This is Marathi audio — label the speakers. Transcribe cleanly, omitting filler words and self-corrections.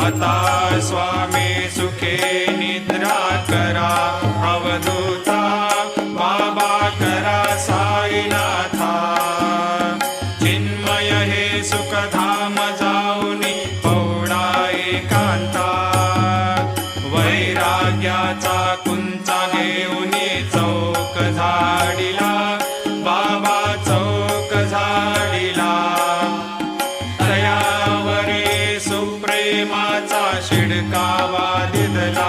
Speaker 1: आता स्वामी सुखे निद्रा करा अवधूता बाबा करा साईनाथा चिन्मय हे सुखधाम जाऊनी पौडा एकांता वैराग्याचा कुंचा घेऊनी चौक झाडिला बाबा चौक झाडिला तयावरी सुप्रेमाचा शिडकावा दिदला